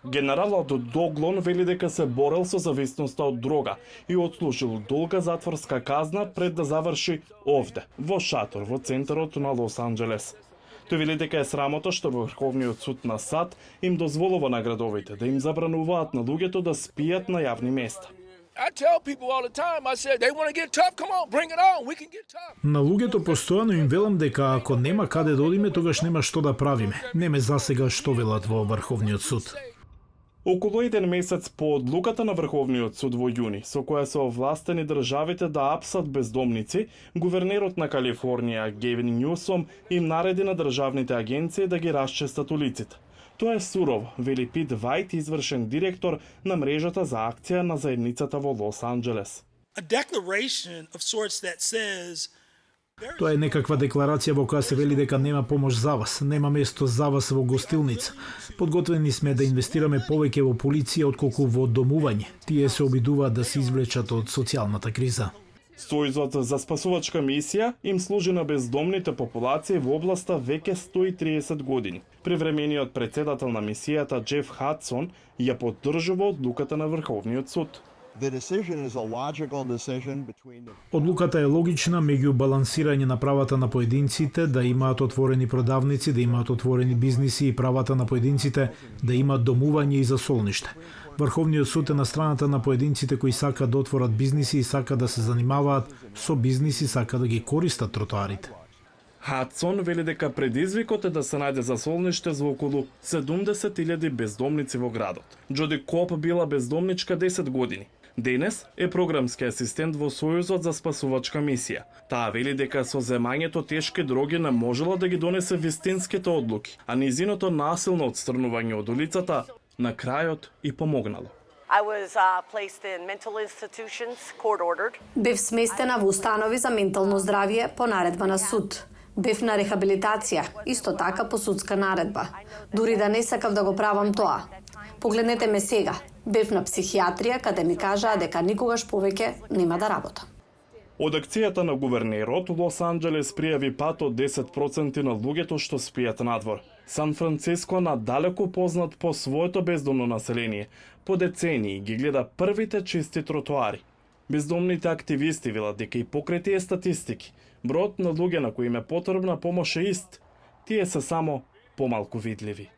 Генералот Доглон вели дека се борел со зависноста од дрога и отслужил долга затворска казна пред да заврши овде, во шатор во центарот на Лос Анџелес. Тој вели дека е срамота што Врховниот суд на САД им дозволува на градовите да им забрануваат на луѓето да спијат на јавни места. I tell people all the time, I said, they want to get tough, come on, bring it on, we can get tough. На луѓето постојано им велам дека ако нема каде да одиме, тогаш нема што да правиме. Не ме засега што велат во Врховниот суд. Околу еден месец по одлуката на Врховниот суд во јуни, со која се овластени државите да апсат бездомници, гувернерот на Калифорнија Гевин Њусом им нареди на државните агенции да ги расчистат улиците. Тоа е сурово, вели Пит Вајт, извршен директор на мрежата за акција на заедницата во Лос Анџелес. Тоа е некаква декларација во која се вели дека нема помош за вас, нема место за вас во гостилница. Подготвени сме да инвестираме повеќе во полиција отколку во домување. Тие се обидуваат да се извлечат од социјалната криза. Сојузот за спасувачка мисија им служи на бездомните популации во областа веќе 130 години. Привремениот председател на мисијата Джеф Хадсон ја поддржува одлуката на Врховниот суд. Одлуката е логична меѓу балансирање на правата на поединците да имаат отворени продавници, да имаат отворени бизниси и правата на поединците да имаат домување и засолниште. Врховниот суд е на страната на поединците кои сакаат да отворат бизниси и сакаат да се занимаваат со бизниси, сакаат да ги користат тротоарите. Хадсон вели дека предизвикот е да се најде засолниште за околу 70.000 бездомници во градот. Джоди Коп била бездомничка 10 години. Денес е програмски асистент во Сојузот за спасувачка мисија. Таа вели дека со земањето тешки дроги не можела да ги донесе вистинските одлуки, а низиното насилно отстрнување од улицата на крајот и помогнало. Бев сместена во установи за ментално здравје по наредба на суд. Бев на рехабилитација, исто така по судска наредба. Дури да не сакав да го правам тоа. Погледнете ме сега. Бев на психијатрија каде ми кажаа дека никогаш повеќе нема да работам. Од акцијата на гувернерот, Лос Анџелес пријави пат од 10% на луѓето што спијат надвор. Сан Франциско, надалеку познат по своето бездомно население, по децении ги гледа првите чисти тротоари. Бездомните активисти велат дека и покрај тие статистики, бројот на луѓе на кои им е потребна помош е ист, тие се само помалку видливи.